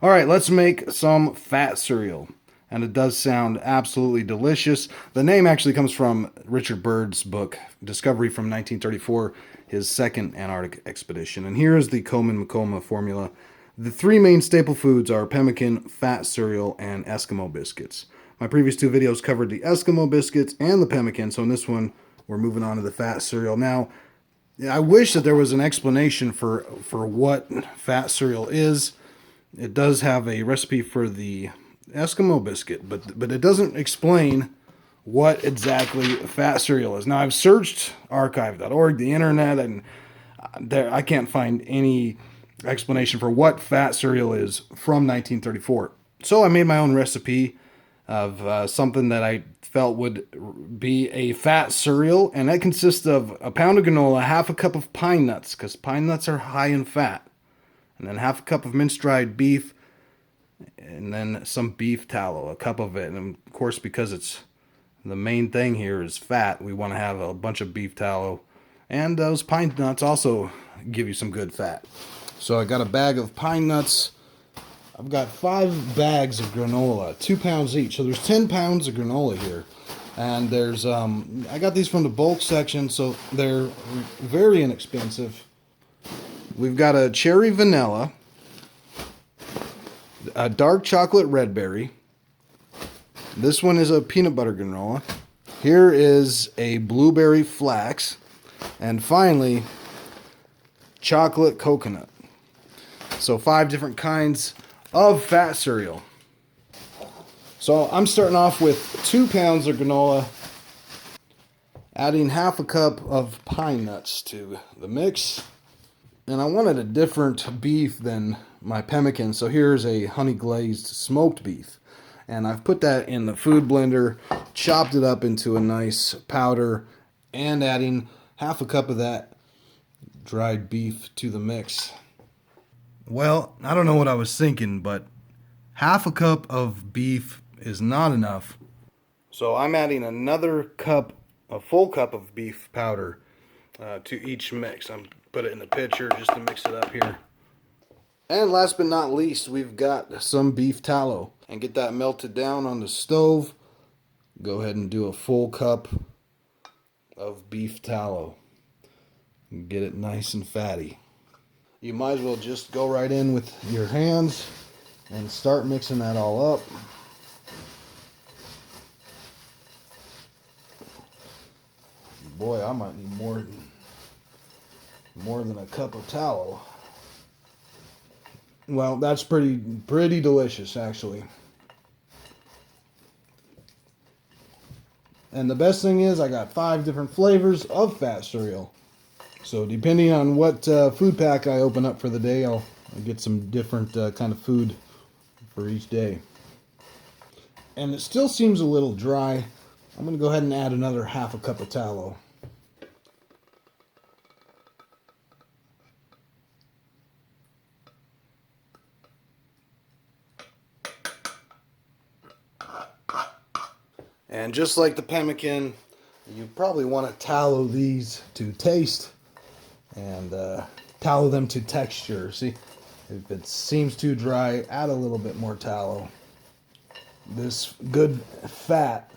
All right, let's make some fat cereal. And it does sound absolutely delicious. The name actually comes from Richard Byrd's book, Discovery from 1934, his second Antarctic expedition. And here is the Komen-Makoma formula. The three main staple foods are pemmican, fat cereal, and Eskimo biscuits. My previous two videos covered the Eskimo biscuits and the pemmican, so in this one, we're moving on to the fat cereal. Now, I wish that there was an explanation for what fat cereal is. It does have a recipe for the Eskimo biscuit, but it doesn't explain what exactly fat cereal is. Now, I've searched archive.org, the internet, and I can't find any explanation for what fat cereal is from 1934. So I made my own recipe of something that I felt would be a fat cereal, and that consists of a pound of granola, half a cup of pine nuts, because pine nuts are high in fat, and then half a cup of minced dried beef, and then some beef tallow, a cup of it. And of course, because it's the main thing here is fat, we want to have a bunch of beef tallow, and those pine nuts also give you some good fat. So I got a bag of pine nuts. I've got 5 bags of granola, 2 pounds each. So there's 10 pounds of granola here. And there's, I got these from the bulk section, so they're very inexpensive. We've got a cherry vanilla, a dark chocolate red berry. This one is a peanut butter granola. Here is a blueberry flax. And finally, chocolate coconut. So 5 different kinds of fat cereal. So I'm starting off with 2 pounds of granola, adding half a cup of pine nuts to the mix. And I wanted a different beef than my pemmican, so here's a honey glazed smoked beef. And I've put that in the food blender, chopped it up into a nice powder, and adding half a cup of that dried beef to the mix. Well, I don't know what I was thinking, but half a cup of beef is not enough. So I'm adding another cup, a full cup of beef powder to each mix. I'm put it in the pitcher just to mix it up here. And last but not least, we've got some beef tallow. And get that melted down on the stove. Go ahead and do a full cup of beef tallow. Get it nice and fatty. You might as well just go right in with your hands and start mixing that all up. Boy, I might need more than a cup of tallow. Well, that's pretty delicious, actually. And the best thing is I got 5 different flavors of fat cereal. So depending on what food pack I open up for the day, I'll get some different kind of food for each day. And it still seems a little dry. I'm going to go ahead and add another half a cup of tallow. And just like the pemmican, you probably want to tallow these to taste and tallow them to texture. See, if it seems too dry, add a little bit more tallow. This good fat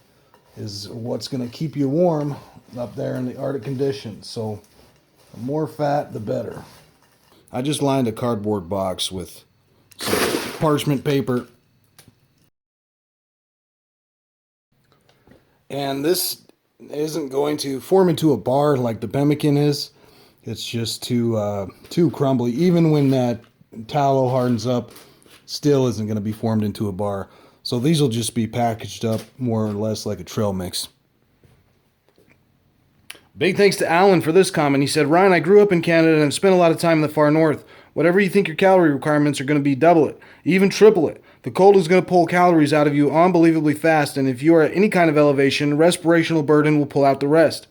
is what's going to keep you warm up there in the Arctic conditions. So the more fat, the better. I just lined a cardboard box with some parchment paper. And this isn't going to form into a bar like the pemmican is. It's just too crumbly. Even when that tallow hardens up, still isn't going to be formed into a bar. So these will just be packaged up more or less like a trail mix. Big thanks to Alan for this comment. He said, Ryan, I grew up in Canada and have spent a lot of time in the far north. Whatever you think your calorie requirements are going to be, double it, even triple it. The cold is going to pull calories out of you unbelievably fast, and if you are at any kind of elevation, respirational burden will pull out the rest.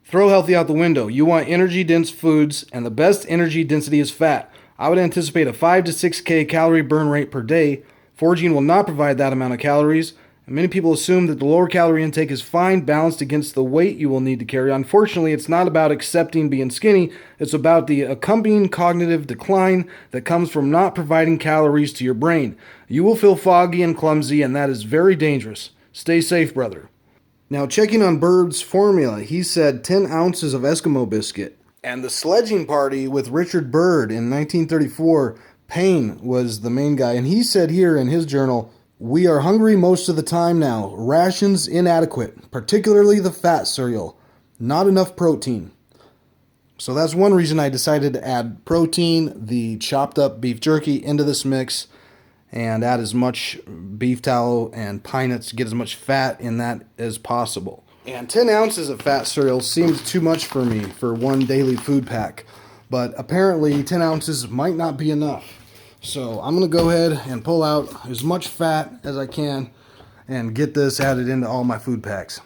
Throw healthy out the window. You want energy-dense foods, and the best energy density is fat. I would anticipate a 5 to 6K calorie burn rate per day. Foraging will not provide that amount of calories, Many people assume that the lower calorie intake is fine, balanced against the weight you will need to carry. Unfortunately, it's not about accepting being skinny. It's about the accompanying cognitive decline that comes from not providing calories to your brain. You will feel foggy and clumsy, and that is very dangerous. Stay safe, brother. Now, checking on Bird's formula, he said 10 ounces of Eskimo biscuit. And the sledging party with Richard Byrd in 1934, Payne was the main guy. And he said here in his journal, "We are hungry most of the time now. Rations inadequate, particularly the fat cereal. Not enough protein." So that's one reason I decided to add protein, the chopped up beef jerky, into this mix and add as much beef tallow and pine nuts to get as much fat in that as possible. And 10 ounces of fat cereal seems too much for me for one daily food pack. But apparently 10 ounces might not be enough. So I'm going to go ahead and pull out as much fat as I can and get this added into all my food packs.